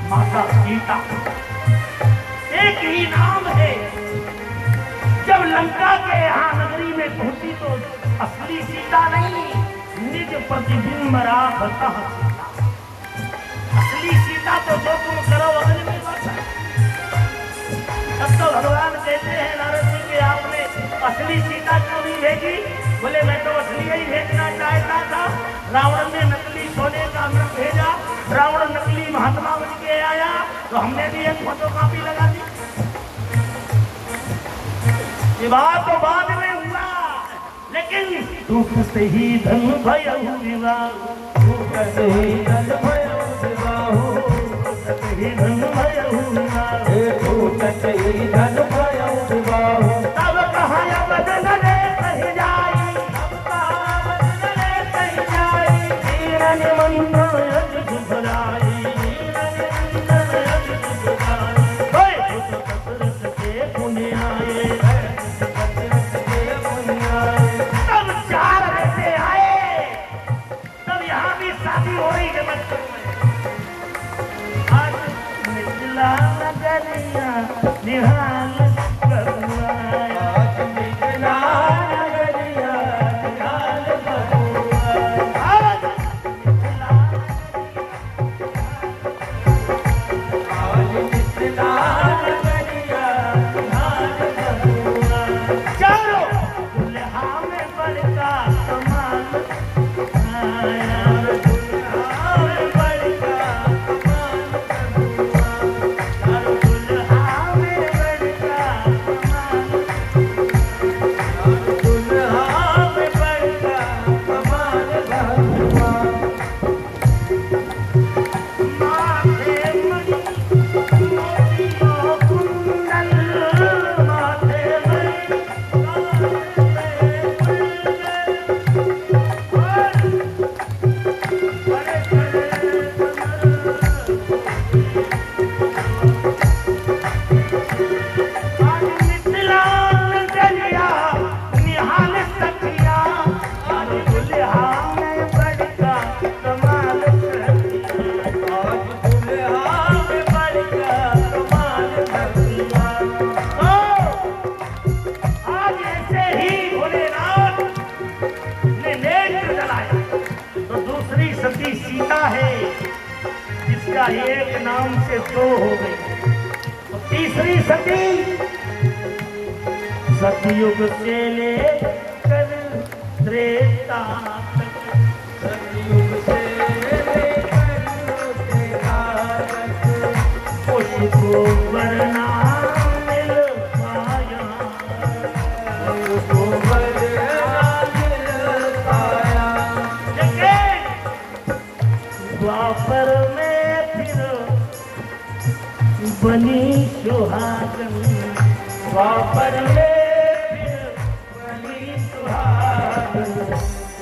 माता सीता एक ही नाम है। जब लंका के यहाँ नगरी में पहुंची तो असली सीता नहीं, निज प्रतिबिंब राखता सीता। असली सीता तो जो तुम करो अगल में बस। तब तो भगवान कहते हैं नारद जी के आपने असली सीता क्यों नहीं भेजी? बोले मैं तो असली ही भेजना चाहता था। रावण ने नकली सोने का अमृत भेजा, रावण नकली महात्मा बन के आया तो हमने भी एक फोटो कॉपी लगा दी। ये बात तो बाद में हुआ, लेकिन दुख से ही धन भयहु विवाह, दुख से ही धन भयहु विवाह, दुख से ही धन भयहु विवाह, दुख से ही धन भयहु विवाह। तब कहाँ बदन रे कहीं जाई, तब कहाँ बदन रे कहीं जाई, वीरन मंत्र यज सुभराई, वीरन मंत्र यज सुभराई। होय पुत्र दशरथ के पुण्य आए, तब 4 बेटे आए। तब यहाँ भी शादी हो रही है बच्चों में। आज मिथिला नगरिया निहाल करुआ, आज मिथिला नगरिया निहाल करुआ, आज मिथिला नगरिया निहाल करुआ। चारों दुल्हा में बड़का कमाल आया, दुल्हा में बड़का कमाल करुआ, चारों दुल्हा में बड़का कमाल, चारों दुल्हा में बड़का कमाल करुआ। माथे मणि मोतियों कुंडल, माथे मणि सीता है, जिसका एक नाम से 2 हो गई। और तीसरी सती सतयुग से लेकर त्रेता तक, सतयुग से लेकर त्रेता तक उसको वरना मिल पाया, उसको वरना मिल पाया। द्वापर में फिर बनी सुहागन, द्वापर में फिर बनी सुहागन,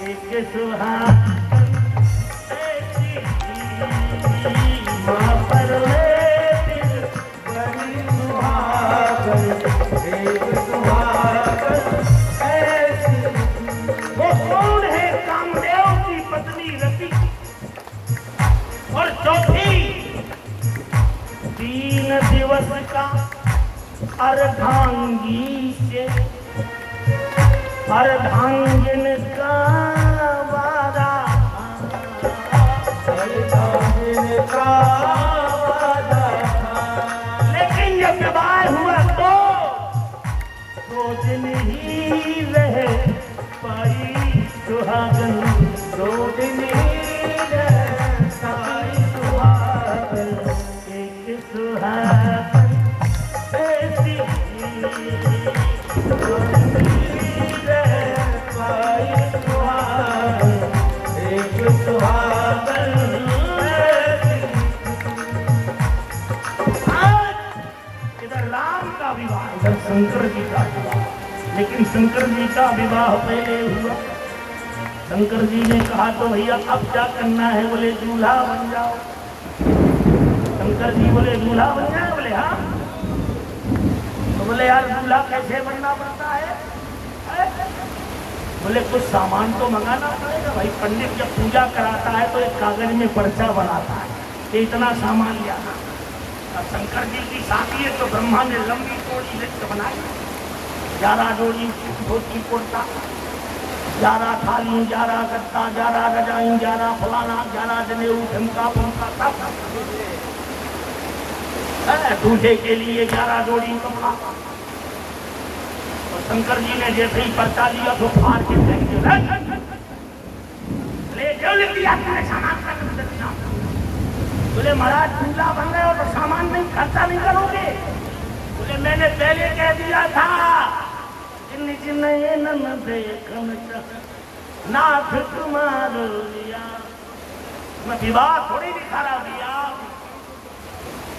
एक सुहागन ऐसी थी। द्वापर में फिर बनी सुहागन, एक सुहागन ऐसी थी। वो कौन है? कामदेव की पत्नी रति। और चौथी 3 दिवस का अर्धांगी से अर्धांगिन का वादा, अर्धांगिन का वादा। लेकिन जब विवाह हुआ तो 2 दिन ही रह पाई सुहागन, 2 दिन ही रह पाई सुहागन, एक सुहागन ऐसी थी। 2 दिन ही रह पाई सुहागन, एक सुहागन ऐसी थी। आज इधर राम का विवाह, इधर शंकर जी का विवाह। लेकिन शंकर जी का विवाह पहले हुआ। शंकर जी ने कहा तो भैया अब क्या करना है? बोले दूल्हा बन जाओ। शंकर जी बोले दूल्हा बन जाए? बोले हाँ। तो बोले यार दूल्हा कैसे बनना पड़ता है? बोले कुछ सामान तो मंगाना पड़ेगा भाई। पंडित जब पूजा कराता है तो एक कागज में पर्चा बनाता है कि इतना सामान लिया। अब शंकर जी की शादी है तो ब्रह्मा ने लंबी चौड़ी लिस्ट बनाई। 11 डोरी धोती कुर्ता, 11 थाली, 11 गत्ता, 11 रजाई, 11 फलाना, 11 जनेऊ, ढमका फमका सब। दूल्हे के लिए 11 डोरी कपड़ा। और शंकर जी ने जैसे ही पर्चा लिया तो फाड़ के फेंक दिया। ले जो लिख दिया तेरे सामान का। बोले महाराज दूल्हा बन रहे हो तो सामान नहीं खर्चा नहीं करोगे? बोले मैंने पहले कह दिया था निज नयन देखन नाथ तुम्हारो लिया। मैं विवाह थोड़ी दिखा रहा भैया।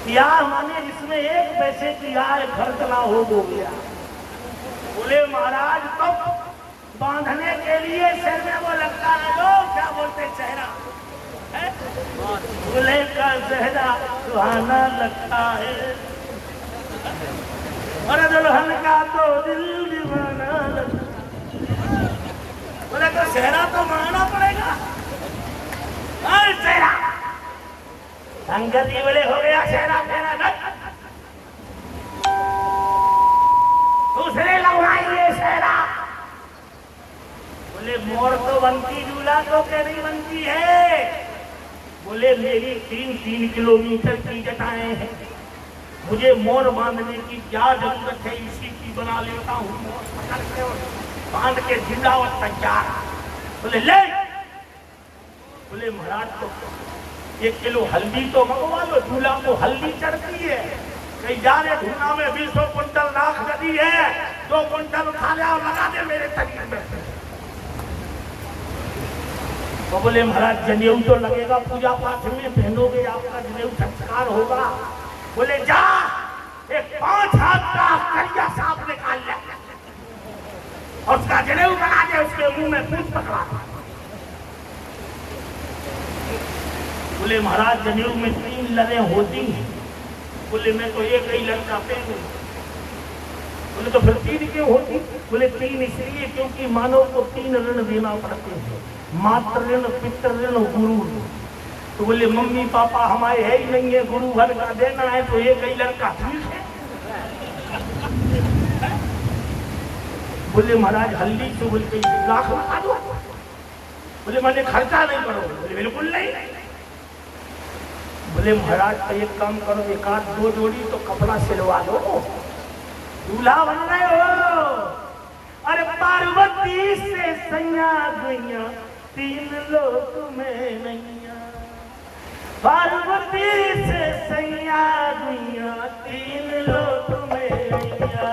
ब्याह माने जिसमें 1 पैसे की आय खर्च ना हो वो गया। बोले महाराज तो बांधने के लिए सिर में वो लगता है लोग क्या बोलते चेहरा, दूल्हे का चेहरा सुहाना लगता है और दुल्हन का तो दिल दीवाना लगता है। बोले तो चेहरा तो मांगना पड़ेगा। चेहरा संगति बोले हो गया चेहरा तेरा। दूसरे लगवाएंगे चेहरा। बोले मोर तो बनती दूल्हा तो क्या नहीं बनती है? बोले मेरी 3-3 किलोमीटर की जटाएं हैं, मुझे मोर बांधने की क्या जरूरत है? इसी की बना लेता हूँ। बांध के जिंदावत तैयार। बोले ले। बोले महाराज तो 1 किलो हल्दी तो मंगवा लो, दूल्हा को हल्दी चढ़ती है। कहीं जा रहे धुना में 20 कुंटल राख नदी है, 2 कुंटल उठा ले और लगा दे मेरे शरीर में। तो बोले महाराज जनेऊ तो लगेगा पूजा पाठ में, पहनोगे आपका जनेऊ संस्कार होगा। बोले जा एक 5 हाथ का करिया सांप निकाल ले और उसका जनेऊ बना दे, उसके मुंह में पूंछ पकड़ा। बोले महाराज जनेऊ में 3 लड़ें होती हैं। बोले मैं तो एक ही लड़का पहनूं। बोले तो फिर 3 क्यों होती? बोले 3 इसलिए क्योंकि मानव को 3 ऋण देना पड़ते हैं, मातृ ऋण, पितृ ऋण, गुरु। तो बोले मम्मी पापा हमारे है ही नहीं है, गुरु घर का देना है तो एक ही लड़का ठीक है। बोले महाराज हल्दी से बोलते लाख लगा दो। बोले मैंने खर्चा नहीं करो। बोले बिल्कुल नहीं। बोले महाराज तो एक काम करो, 1-2 जोड़ी तो कपड़ा सिलवा लो, दूल्हा बन रहे हो। अरे पार्वती से सैया गैया 3 लोक में नैया। पार्वती से सैया गैया 3 लोक में नैया।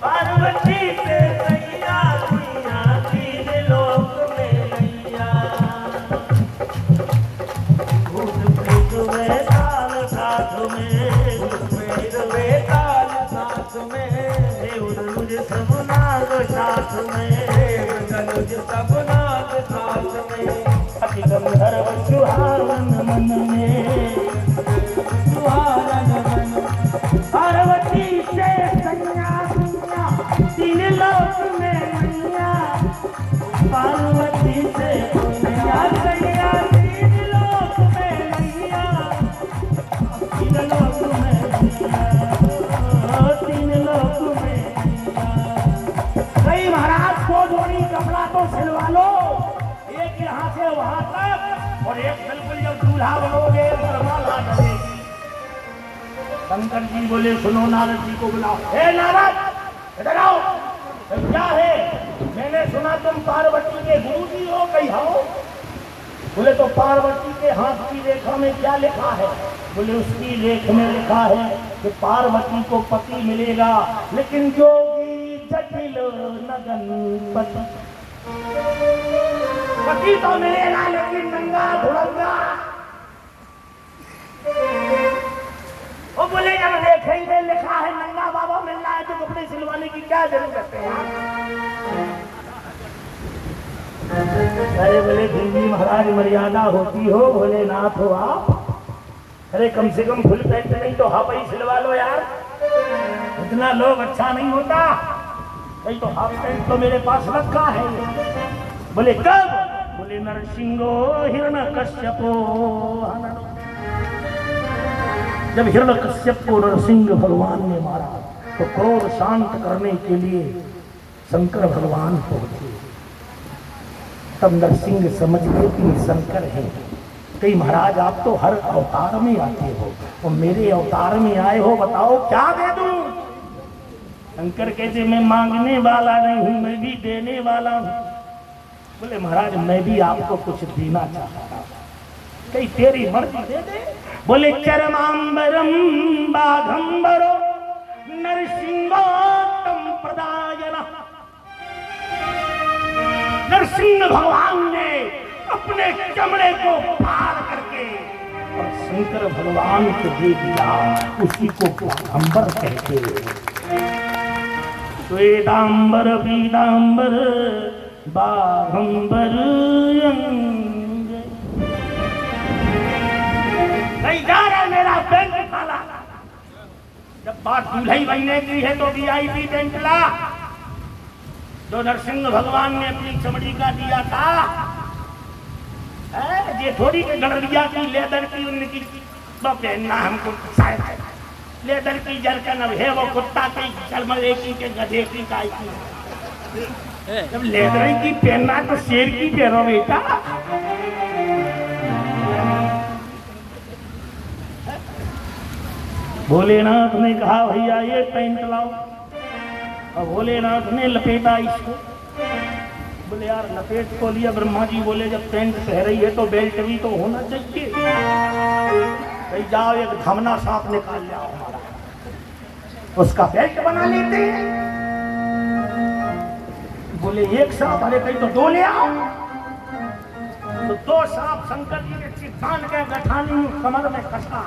पार्वती से सैया गैया 3 लोक में नैया। भूत प्रेत वेताल साथ में, भूत प्रेत वेताल साथ में, देव धनुज सब नाग साथ में, देव धनुज सब नाग साथ में। अति गंधर्व सुहावन मन में, सुहावन मन। पार्वती से सैया गैया 3 लोक में नैया। पार्वती से सैया गैया 3 लोक में नैया। 3 लोक में नैया, 3 लोक में नैया। कई महाराज 2 जोड़ी कपड़ा तो सिलवा लो, एक यहाँ से वहां तक और एक बिल्कुल जब दूल्हा बनोगे बरमाला डलेगी। शंकर जी बोले सुनो नारद जी को बुलाओ। हे नारद इधर आओ। क्या है? मैंने सुना तुम पार्वती के गुरु जी हो। कहीं हो? बोले तो पार्वती के हाथ की रेखा में क्या लिखा है? बोले उसकी लेख में लिखा है कि पार्वती को पति मिलेगा, लेकिन जोगी जटिल नगन पति। पति तो मिलेगा लेकिन नंगा धुरंगा। वो बोले जब देखेंगे लिखा है नंगा बाबा मिलना है तो कपड़े सिलवा बनवाने की क्या जरूरत है यार? अरे बोले दिल्ली महाराज मर्यादा होती हो, भोलेनाथ हो आप, अरे कम से कम फुल पैंट नहीं तो हाफ ही सिलवा लो यार, इतना लोग अच्छा नहीं होता। नहीं तो हाफ पैंट तो मेरे पास रखा है। बोले कब? बोले नरसिंहो हिरण्यकश्यपो, जब हिरण्यकश्यप को नरसिंह भगवान ने मारा तो क्रोध शांत करने के लिए शंकर भगवान पहुंचे। तब नरसिंह समझ गए कि शंकर है। कई महाराज आप तो हर अवतार में आते हो और मेरे अवतार में आए हो, बताओ क्या दे दूं? शंकर कहते मैं मांगने वाला नहीं हूं, मैं भी देने वाला हूं। बोले महाराज मैं भी आपको कुछ देना चाहता हूं, कहीं तेरी मर्जी दे दे। बोले चरमांबरम बाघंबरो नरसिंहोत्तम प्रदायना। नरसिंह भगवान ने अपने चमड़े को फाड़ करके और शंकर भगवान को दे दिया, उसी को बाघंबर कहते हैं। श्वेतांबर पीतांबर बाघंबर नहीं जा रहा मेरा बैंक खाला। जब बात दूल्हे बनने की है तो VIP टेंट ला, जो नरसिंह भगवान ने अपनी चमड़ी का दिया था। ये थोड़ी के गड़रिया की लेदर की उनकी तो पहनना हमको शायद है। लेदर की जरकन अब है वो कुत्ता की चलमले की के गधे की गाय की। जब लेदर की पहनना तो शेर की पहनो बेटा। भोलेनाथ ने कहा भैया ये पैंट लाओ, और भोलेनाथ ने लपेटा इसको। बोले यार लपेट को लिया। ब्रह्मा जी बोले जब पैंट पहन रही है तो बेल्ट भी तो होना चाहिए। भाई जाओ एक धमना सांप निकाल ले आओ हमारा, उसका बेल्ट बना लेते हैं। बोले एक सांप, अरे कहीं तो दो ले आओ। तो दो सांप शंकर जी ने चिट्ठान के गठानी कमर में कसा,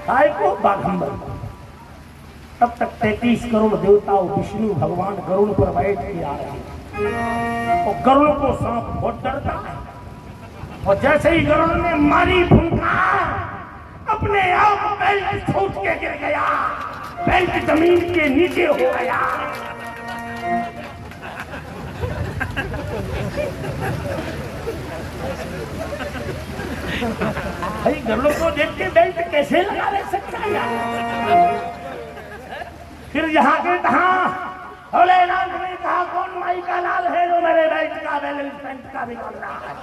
काय को बाघंबर। तब तक 33 करोड़ देवताओं विष्णु भगवान गरुड़ पर बैठ के आ रहे हैं और गरुड़ को सांप बहुत डरता है। और जैसे ही गरुड़ ने मारी फुंकार, अपने आप बेल्ट छूट के गिर गया, बेल्ट जमीन के नीचे हो गया। भाई गरुड़ को देख के बेल्ट कैसे लगा ले सकता है यार? फिर यहाँ के कहा भोलेनाथ ने कहा कौन माई का लाल है जो मेरे बेल्ट का बैलेंस पेंट का बिगड़ रहा है?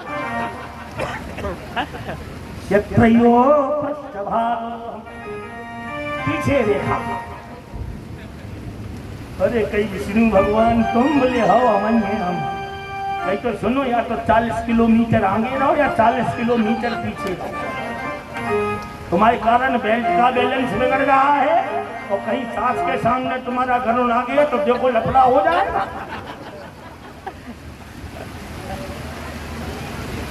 यत्रयो पश्चभाग, पीछे देखा। अरे कई विष्णु भगवान तुम बोले हो अमन है हम। कहीं तो सुनो या तो 40 किलोमीटर आगे रहो या 40 किलोमीटर पीछे रहो, तुम्हारे कारण बेल्ट का बैलेंस बिगड़ रहा है। और कहीं सास के सामने तुम्हारा गरुड़ आ गया तो देखो लफड़ा हो जाएगा।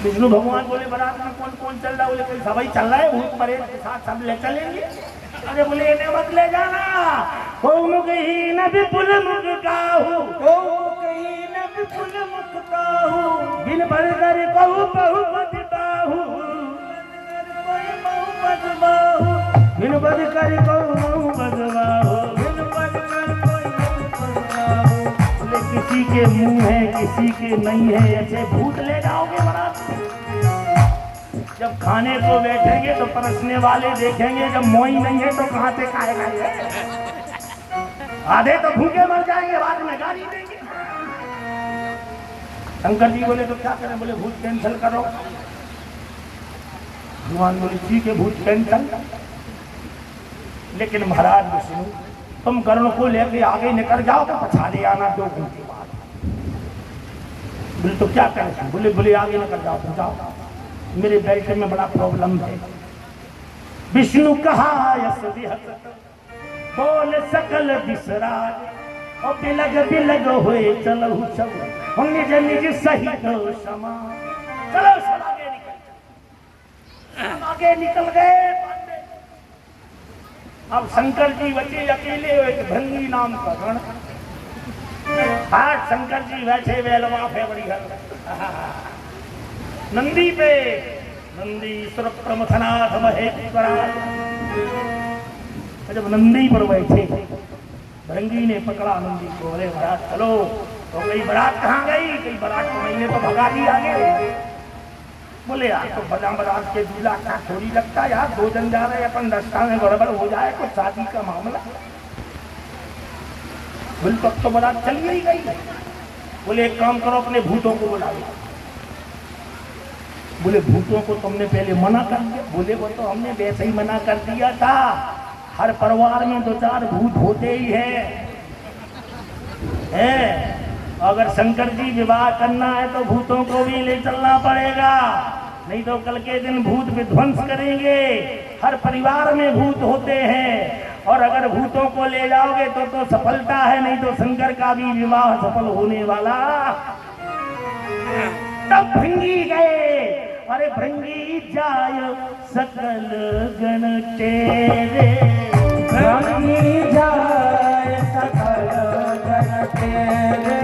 विष्णु भगवान बोले बारात में कौन कौन चल रहा है? बोले कहीं सभी चल रहा है, भूत परेत के साथ सब ले चलेंगे। अरे बोले इन्हें मत ले जाना। हो मुखी न विपुल मुख काहू, हो मुखी न विपुल मुख काहू, बिन भर कर कहू बहुपत बाहू, बिन भर कर कहू बहुपत बाहू, बिन भर कर कोई बहुपत बाहू। बोले किसी के मुंह है किसी के नहीं है, ऐसे भूत ले जाओगे बारात में? जब खाने को बैठेंगे तो परसने वाले देखेंगे, जब मोई नहीं है तो कहां से खाएगा ये? आधे तो भूखे मर जाएंगे, बाद में गाली देंगे। शंकर जी बोले तो क्या करें? बोले भूत कैंसिल करो। भगवान बोले ठीक है भूत कैंसिल, लेकिन महाराज विष्णु तुम गरुड़ को लेके आगे निकल जाओ तो पछाड़े आना 2 घंटे बाद। बोले तो क्या करें? बोले बोले आगे निकल जाओ तो जाओ, मेरे बेल्ट में बड़ा प्रॉब्लम है। विष्णु कहा यस विहत बोल सकल बिसराज, और बिलग बिलग हुए चलहु सब निज निज सही दो समा। चलो सब आगे निकल, आगे निकल गए। अब शंकर जी बचे अकेले, एक भृंगी नाम का गण आज शंकर जी बैठे बेलवा फेवड़ी है नंदी पे, नंदी सुरप्रमथनाथ महेश्वरा। जब नंदी पर बैठे भृंगी ने पकड़ा नंदी को, अरे बारात चलो। तो कई बारात कहाँ गई, कई बारात को मैंने तो भगा दी आगे। बोले यार तो बजा बारात के दूल्हा का थोड़ी लगता यार, 2 जन जा रहे अपन रास्ता में गड़बड़ हो जाए कुछ शादी का मामला। बोले तब तो बारात चली ही गई। बोले एक काम करो अपने भूतों को बुला लो। बोले भूतों को तुमने पहले मना कर दिया। बोले वो तो हमने वैसे ही मना कर दिया था, हर परिवार में 2-4 भूत होते ही हैं। अगर शंकर जी विवाह करना है तो भूतों को भी ले चलना पड़ेगा, नहीं तो कल के दिन भूत विध्वंस करेंगे। हर परिवार में भूत होते हैं और अगर भूतों को ले जाओगे तो सफलता है, नहीं तो शंकर का भी विवाह सफल होने वाला। तब भृंगी गए, अरे भृंगी जाय सकल गण तेरे, भृंगी जाय सकल गण तेरे,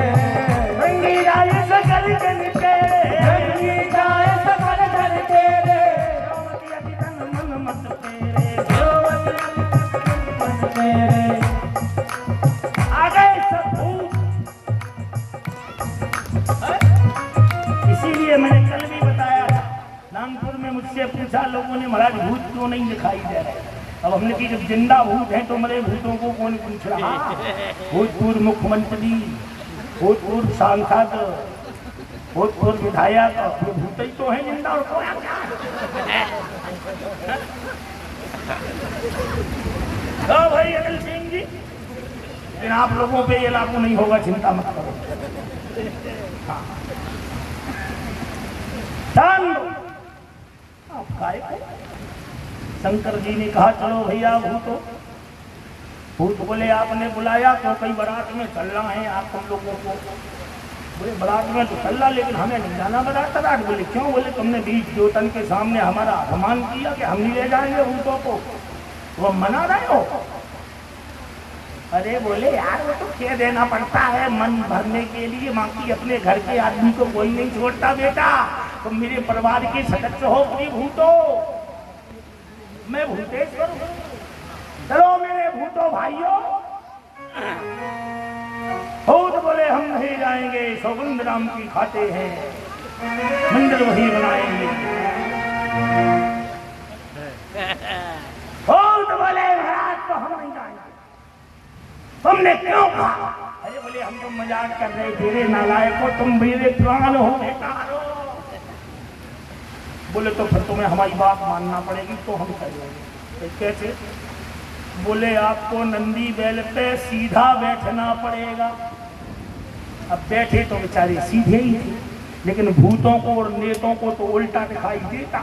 भृंगी जाय सकल गण तेरे, भृंगी जाय सकल गण तेरे, द्रौपदी अति तन मन मत तेरे, द्रौपदी मन तेरे। आ गए सब भूत। इसीलिए मैंने कल भी बताया था, नागपुर में मुझसे पूछा लोगों ने, महाराज भूत क्यों नहीं दिखाई दे रहे। अब हमने की जब जिंदा भूत हैं तो मरे भूतों को कौन पूछ रहा। भूतपूर्व मुख्यमंत्री, भूतपूर्व सांसद, भूतपूर्व विधायक, भूत ही तो है जिंदा और कोया क्या। तो भाई अनिल सिंह जी, लेकिन आप लोगों पे ये लागू नहीं होगा, चिंता मत करो। हाँ शंकर जी ने कहा चलो भैया भूतो। भूत बोले आपने बुलाया तो कई बारात में चलना है आप तुम लोगों को। बोले बारात में तो चलना, लेकिन हमें नहीं जाना बारात। बोले क्यों। बोले तुमने 20 ज्योतन के सामने हमारा अपमान किया कि हम नहीं ले जाएंगे भूतों को, वो मना रहे हो। अरे बोले यार वो तो कह देना पड़ता है मन भरने के लिए, बाकी अपने घर के आदमी को कोई नहीं छोड़ता बेटा। तुम मेरे परिवार के सदस्य हो कोई भूतो, मैं भूतेश्वर हूं। चलो मेरे भूतो भाइयों। भूत बोले हम नहीं जाएंगे, सौगंध राम की खाते हैं, मंदिर वही बनाएंगे। भूत बोले महाराज तो हम नहीं जाएंगे। तुमने क्यों कहा। अरे बोले हम तो मजाक कर रहे थे रे नालायकों, तुम मेरे प्राण हो बेकार हो। बोले तो फिर तुम्हें हमारी बात मानना पड़ेगी तो हम चलेंगे। कैसे। बोले आपको नंदी बैल पे सीधा बैठना पड़ेगा। अब बैठे तो बेचारे सीधे ही थे, लेकिन भूतों को और नेतों को तो उल्टा दिखाई देता।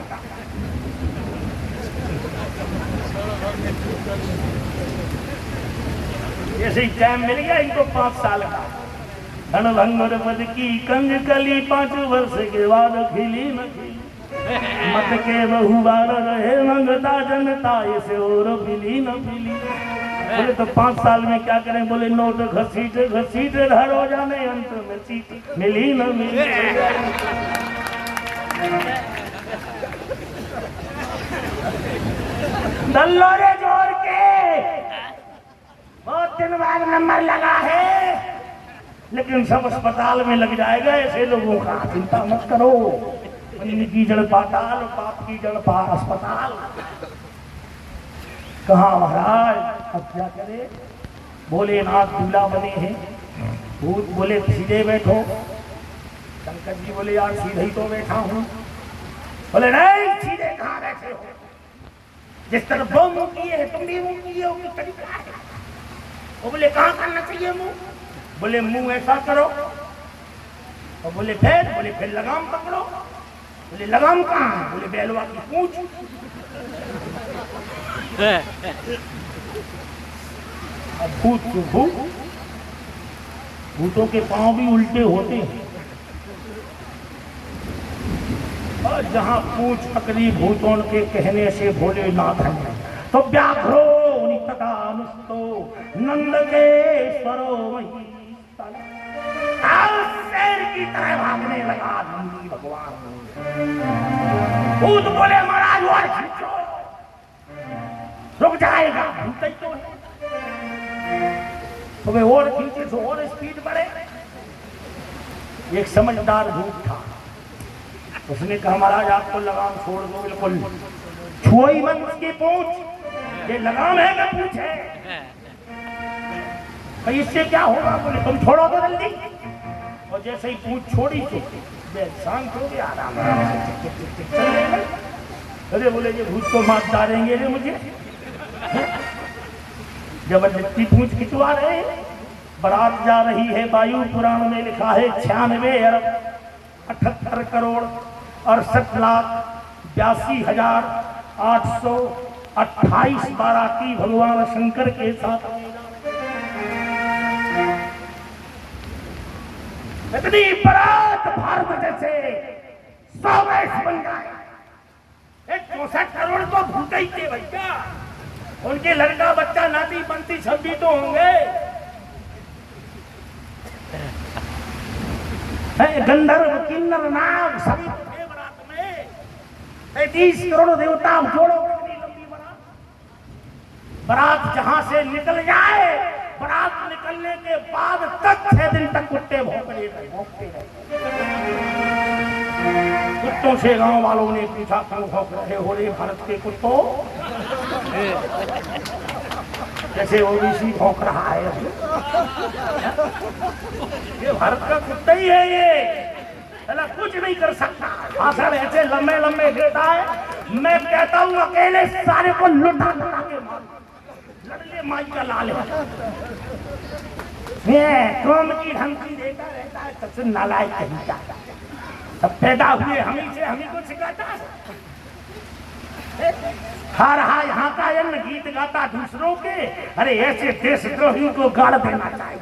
जैसे ही टाइम मिल गया इनको 5 साल का। रणभंगुर पद की कंज कली 5 वर्ष के बाद खिली न खिली, मत के बहुबार रहे मंगता जनता इसे और मिली न मिली। बोले तो 5 साल में क्या करें। बोले नोट घसीट घसीट घर हो जाने, अंत में सीट मिली न मिली। दल्लोरे जोड़ के बहुत दिन बाद नंबर लगा है, लेकिन सब अस्पताल में लग जाएगा। ऐसे लोगों का चिंता मत करो। पुण्य की जड़ पाताल, पाप की जड़ अस्पताल। कहाँ महाराज अब क्या करे। भोलेनाथ दूल्हा बने हैं। भूत बोले सीधे बैठो। शंकर जी बोले यार सीधे ही तो बैठा हूँ। बोले नहीं सीधे कहाँ बैठे हो, जिस तरफ वो मुंह किए है तुम भी मुंह किए हो, किस तरीका है। वो बोले कहाँ करना चाहिए मुंह। बोले मुंह ऐसा करो। और बोले फिर लगाम पकड़ो। बोले लगाम कहाँ है। बोले बैलवा की पूंछ। अब भूतों के पांव भी उल्टे होते हैं, और जहां पूंछ पकड़ी भूतों के कहने से भोलेनाथ है तो व्याघ्रो नितदानुस्तो नंद के स्वरो वही की तरह भागने लगा नंदी भगवान। भूत बोले महाराज और खींचो, रुक जाएगा, भूत ही तो है। तो वे और खींचे तो और स्पीड बढ़े। एक समझदार भूत था, उसने कहा महाराज आपको लगाम छोड़ दो, बिल्कुल छुओ ही मत उसकी पूंछ, ये लगाम है क्या पूंछ है? भाई इससे क्या होगा? बोले तुम छोड़ो तो जल्दी। और जैसे ही पूंछ छोड़ी तो शांत हो गया, आराम से चलने लगे। अरे बोले ये भूत को मार डालेंगे रे मुझे, जबरदस्ती पूंछ खिंचवा रहे हैं। बारात जा रही है, वायु पुराण में लिखा है 96 अरब 78 करोड़ 68 लाख 82,828 बाराती भगवान शंकर के साथ। इतनी बारात भारत जैसे 100 देश बन जाए, 64 करोड़ तो भूखे ही थे भैया। उनके लड़का बच्चा नाती बनती सब भी तो होंगे। गंधर्व किन्नर नाग सभी थे बारात में। 30 करोड़ देवता जोड़ो, कितनी लंबी बारात। बारात जहां से निकल जाए, बारात निकलने के बाद तक 6 दिन तक कुत्ते भौंकते रहे। कुत्तों से गांव वालों ने पूछा क्यों भौंक रहे हो रे भारत के कुत्तों? जैसे ओबीसी भौंक रहा है, ये भारत का कुत्ता ही है। ये चला कुछ नहीं कर सकता, भाषण ऐसे लंबे लंबे देता है। मैं कहता हूँ अकेले सारे को लुटा लुटा के मार, लड़के माई का लाल है। कौम की धमकी देता रहता है, सबसे नालायक कहीं का। सब पैदा हुए हमी से, हमी को सिखाता है। खा रहा यहाँ का अन्न, गीत गाता दूसरों के। अरे ऐसे देशद्रोहियों को गाड़ देना चाहिए।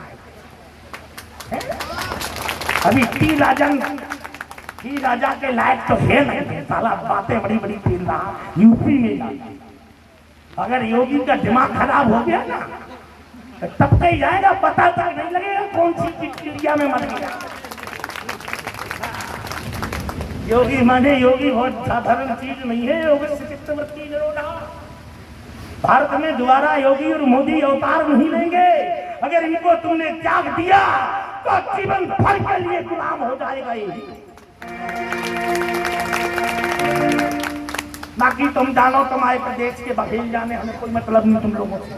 अभी टी राजा के लायक तो है नहीं, साला बातें बड़ी बड़ी फेल रहा यूपी में। अगर योगी का दिमाग खराब हो गया ना तो तब कहीं जाएगा, पता तक नहीं लगेगा कौन सी चिड़िया में मर गया। योगी माने योगी बहुत साधारण चीज नहीं है। योगी से चित्तवृत्ति निरोधा। भारत में दोबारा योगी और मोदी अवतार नहीं लेंगे। अगर इनको तुमने त्याग दिया तो जीवन भर के लिए गुलाम हो जाएगा ये। बाकी तुम जानो, तुम्हारे प्रदेश के बघेल जाने, हमें कोई मतलब नहीं तुम लोगों से।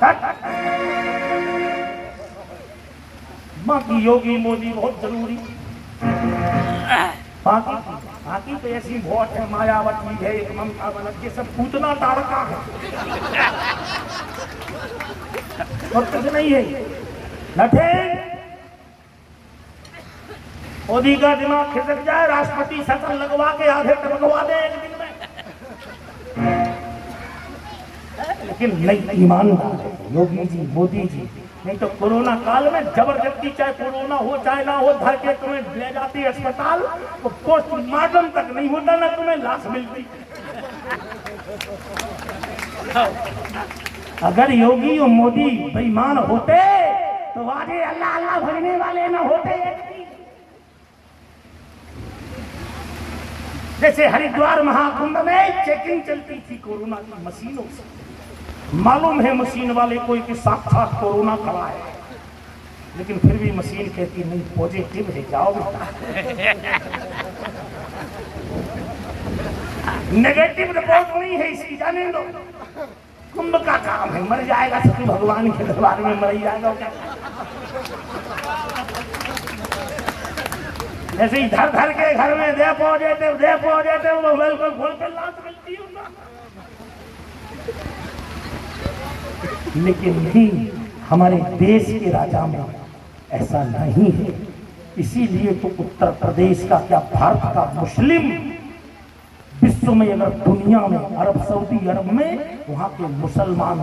बाकी योगी मोदी बहुत जरूरी। बाकी तो ऐसी वोट है, मायावती है, एक ममता बनर्जी, सब पूतना तारका है और कुछ नहीं है। लठे मोदी का दिमाग खिसक जाए, राष्ट्रपति शासन लगवा के आधे टपकवा दे एक दिन में। लेकिन नहीं, ईमानदार है योगी जी, मोदी जी। नहीं तो कोरोना काल में जबरदस्ती, चाहे कोरोना हो चाहे ना हो, धर के तुम्हें ले जाती अस्पताल, तो पोस्टमार्टम तक नहीं होता, ना तुम्हें लाश मिलती। अगर योगी और मोदी बेईमान होते तो आगे अल्लाह अल्लाह भजने वाले ना होते। जैसे हरिद्वार महाकुंभ में चेकिंग चलती थी कोरोना की मशीनों से। मालूम है मशीन वाले कोई कि साक्षात कोरोना करा है, लेकिन फिर भी मशीन कहती नहीं, पॉजिटिव है, जाओ बेटा। नेगेटिव रिपोर्ट नहीं है इसकी, जाने दो। कुंभ का काम है, मर जाएगा सभी भगवान के दरबार में, मर ही जाएगा क्या। ऐसे ही धर धर के घर में दे पहुंचे वो बिल्कुल खोल कर लाश मिलती है। लेकिन नहीं, हमारे देश के राजा में ऐसा नहीं है। इसीलिए तो उत्तर प्रदेश का क्या, भारत का मुस्लिम विश्व में, अगर दुनिया में, अरब सऊदी अरब में, वहां के मुसलमान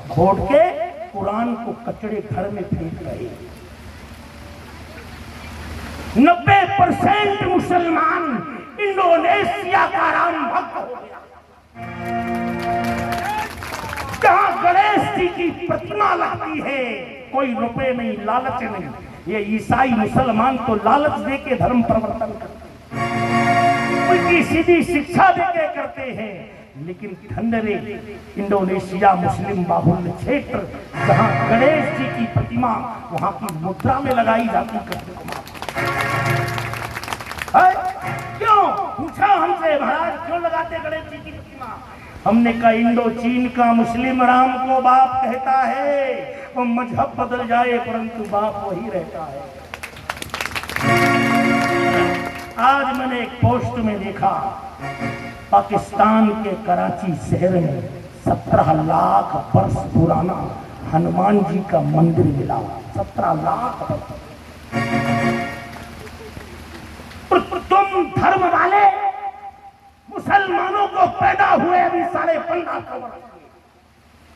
खोट के कुरान को कचड़े घर में फेंक रहे। 90% मुसलमान इंडोनेशिया का राम भक्त हो गया। जहां गणेश जी की प्रतिमा लगती है, कोई रुपए नहीं, लालच नहीं, ये ईसाई मुसलमान तो लालच दे के धर्म परिवर्तन करते हैं, उनकी सीधी शिक्षा दे के करते हैं, लेकिन ठंडरे इंडोनेशिया मुस्लिम बाहुल्य क्षेत्र जहां गणेश जी की प्रतिमा वहां की मुद्रा में लगाई जाती क्यों पूछा हमसे, महाराज क्यों लगाते गणेश जी की प्रतिमा? हमने कहा इंडो चीन का मुस्लिम राम को बाप कहता है, वो मजहब बदल जाए परंतु बाप वही रहता है। आज मैंने एक पोस्ट में देखा, पाकिस्तान के कराची शहर में 17 लाख वर्ष पुराना हनुमान जी का मंदिर मिला। 17 लाख वर्ष। तुम धर्म वाले मुसलमानों को पैदा हुए अभी 15.5 वर्ष,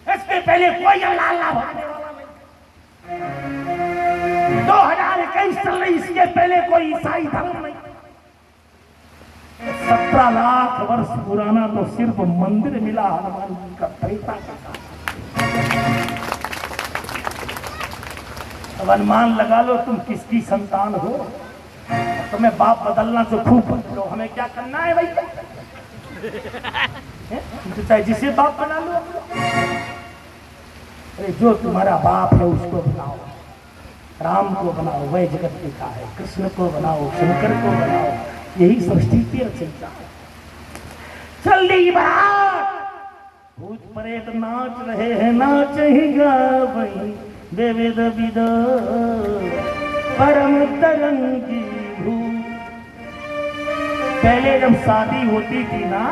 इसके पहले कोई अल्लाह भरने वाला नहीं। 2021 चल रही, इसके पहले कोई ईसाई धर्म नहीं। 17 लाख वर्ष पुराना तो सिर्फ मंदिर मिला हनुमान जी का, त्रेता का। अब अनुमान लगा लो तुम किसकी संतान हो। तुम्हें बाप बदलना तो खूब बदलो, हमें क्या करना है भाई? तो चाहे जिसे बाप बना लो। अरे जो तुम्हारा बाप है उसको बनाओ, राम को बनाओ, वह जगत लिखा है, कृष्ण को बनाओ, शंकर को बनाओ, यही सृष्टि की रचयिता है। चल दी बात, भूत प्रेत नाच रहे हैं, नाच ही गावई देवेद विद परम तरंगी भूत। पहले जब शादी होती थी ना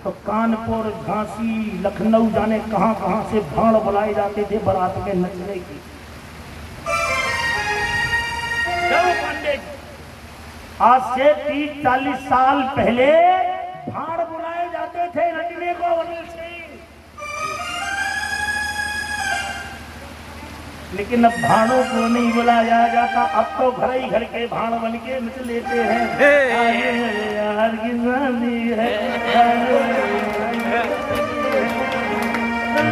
तो कानपुर, झांसी, लखनऊ जाने कहां कहां से भाड़ बुलाए जाते थे बारात में नचने की। आज से 30-40 साल पहले भाड़ बुलाए जाते थे नचने को वहीं से। लेकिन अब भाड़ों को नहीं बुलाया जाता, अब तो घर ही घर के भाड़ बन के नच लेते हैं। यार की शादी है,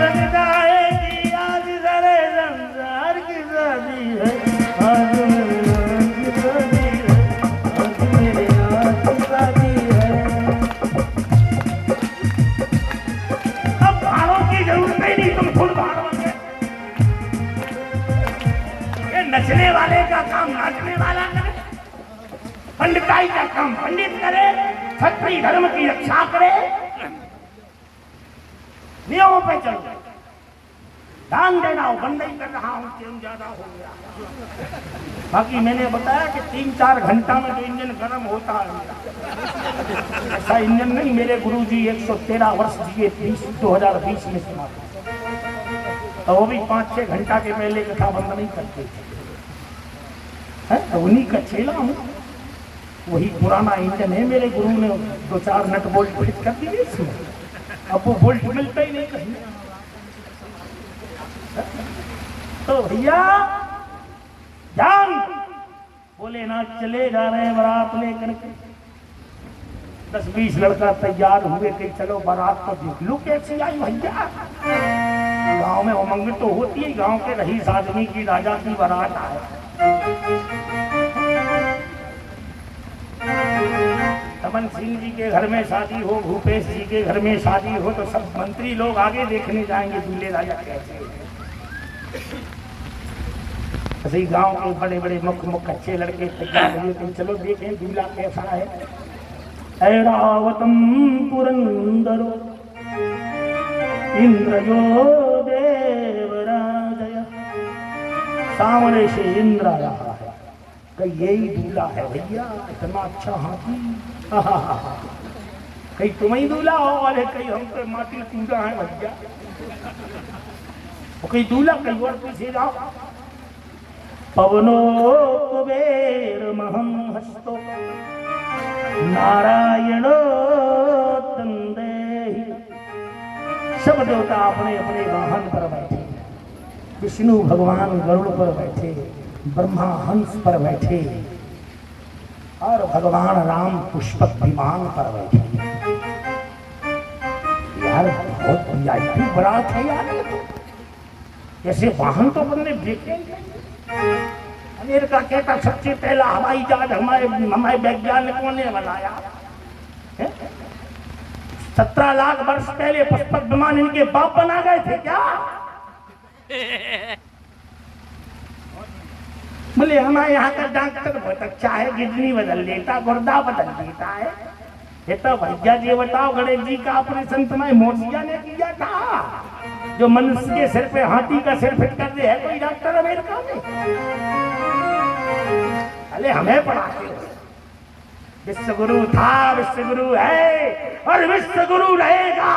लगता है कि आज सारे संसार की शादी है, आज की शादी है, आज मेरे यार की शादी है। अब भाड़ों की जरूरत ही नहीं, तुम खुद भाड़ बन गए। नचने वाले का काम नाचने वाला करे, पंडिताई का काम पंडित करे, क्षत्रिय धर्म की रक्षा करे, नियमों पे चलो। ध्यान देना हो, बंद नहीं कर रहा हूं, टाइम ज्यादा हो गया। बाकी मैंने बताया कि 3-4 घंटा में जो इंजन गर्म होता है, ऐसा इंजन नहीं। मेरे गुरुजी 113 वर्ष जिए, 2020 में सुना, तो वो भी 5-6 घंटा के पहले कथा बंद नहीं करते थे। तो उन्हीं का चेला हूं, वही पुराना इंजन है। मेरे गुरु ने 2-4 नट बोल्ट फिट कर दिए इसमें, अब वो बोल्ट मिलता ही नहीं कहीं। तो भैया जान बोले ना, चले जा रहे हैं बारात लेकर के। 10-20 लड़का तैयार हुए कि चलो बारात तो देख लो कैसी आई भैया। गांव में उमंग तो होती है, गांव के रईस आदमी की, राजा की बारात आए। दमन सिंह जी के घर में शादी हो, भूपेश जी के घर में शादी हो, तो सब मंत्री लोग आगे देखने जाएंगे दूल्हे राजा कैसे। ऐसे गांव के बड़े बड़े मुख अच्छे लड़के तैयार हुए कि चलो देखें दूल्हा कैसा है। ऐरावतम पुरंदरो इंद्रयो देवराजय, सामने से इंद्र आ रहा है, कि यही दूल्हा है भैया, इतना अच्छा हाथी। कहीं तुम ही दूल्हा हो, वाले कहीं हम पे माटी पूजा है भैया। कहीं दूल्हा कहीं और पीछे जाओ। पवनो कुबेर महम हस्तो नारायणो तंदेहि। सब देवता अपने अपने वाहन पर बैठे, विष्णु भगवान गरुड़ पर बैठे, ब्रह्मा हंस पर बैठे, और भगवान राम पुष्पक विमान पर बैठे। यार बहुत वीआईपी बारात है यार, ऐसे वाहन तो बंदे देखे। अमेरिका कहता सबसे पहला हवाई जहाज हमारे वैज्ञानिकों ने बनाया है? 17 लाख वर्ष पहले पुष्पक विमान इनके बाप बना गए थे क्या? बोले हमारे यहाँ का डॉक्टर बहुत अच्छा है, किडनी बदल देता, गुर्दा बदल देता है। ये तो भैया जी बताओ, गणेश जी का ऑपरेशन तुम्हारे मोदिया ने किया था, जो मनुष्य के सिर पे हाथी का सिर फिट कर दे है कोई डॉक्टर अमेरिका में? अरे हमें पढ़ाते हो। विश्व गुरु था, विश्व गुरु है और विश्व गुरु रहेगा।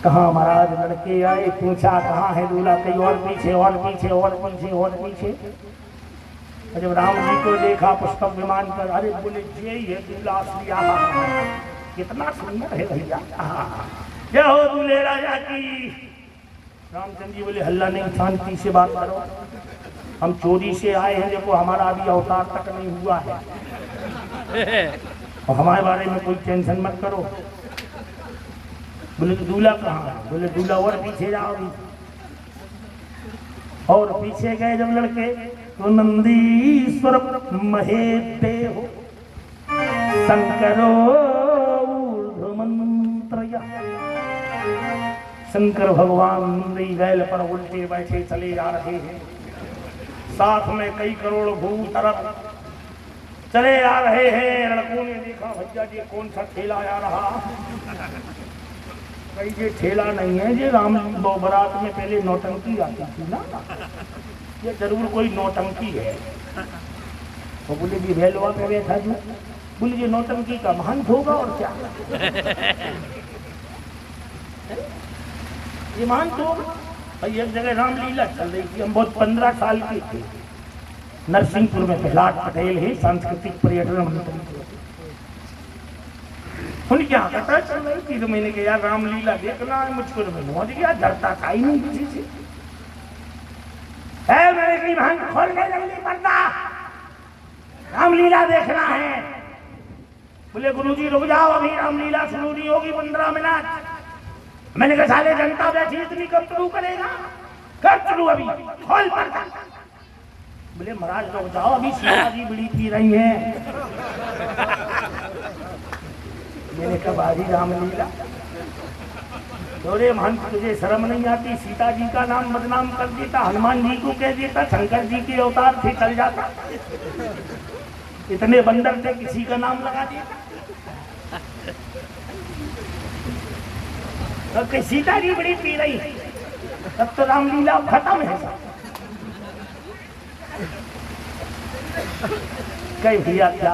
कहाँ महाराज लड़के आए, पूछा कहाँ है दूल्हा, कहीं और पीछे और पीछे और पीछे और पीछे। जब राम जी को देखा पुष्पक विमान पर, अरे बोले ये ही है दूल्हा असली, कितना सुंदर है भैया, जय हो दूल्हे राजा की। रामचंद्र जी बोले हल्ला नहीं, शांति से बात करो, हम चोरी से आए हैं, देखो हमारा अभी अवतार तक नहीं हुआ है और हमारे बारे में कोई टेंशन मत करो। बोले तो दूल्हा कहाँ है? बोले दूल्हा और पीछे जाओ। और पीछे गए जब लड़के तो नंदीश्वर महेते हो शंकरो ऊर्ध्वमंत्रया। शंकर भगवान नंदी बैल पर उल्टे बैठे चले जा रहे हैं, साथ में कई करोड़ भूत तरफ चले आ रहे हैं। लड़कों ने देखा भैया जी कौन सा ठेला आ रहा, कहीं ये ठेला नहीं है, ये राम बारात में पहले नौटंकी आती थी ना, ये जरूर कोई नौटंकी है। तो बोले जी भेलवा पे बैठा जो, बोले ये नौटंकी का महान होगा और क्या ये महान होगा। एक जगह रामलीला चल रही थी, हम बहुत 15 साल के थे, नरसिंहपुर में प्रहलाद पटेल है सांस्कृतिक पर्यटन मंत्री, उनके यहाँ कथा चल रही थी। तो मैंने कहा यार रामलीला देखना है मुझको, तो मैं पहुंच गया, डरता था ही नहीं किसी से। मैंने कहीं भांग खोल के जल्दी पड़ता, रामलीला देखना है। बोले गुरुजी रुक जाओ, अभी रामलीला शुरू नहीं होगी 15 मिनट। मैंने कहा साले जनता बैठी इतनी कब शुरू करेगा, कब शुरू, अभी खोल पड़ता। बोले महाराज रुक जाओ, अभी सीता जी बीड़ी पी रही हैं। मैंने कहा बाजी रामलीला, थोड़े महंत तुझे शर्म नहीं आती, सीता जी का नाम बदनाम कर देता, हनुमान जी को कह देता, शंकर जी के अवतार थे चल जाता, इतने बंदर थे किसी का नाम लगा देता। तो सीता जी बड़ी पी रही, तब तो रामलीला खत्म है। कई भैया क्या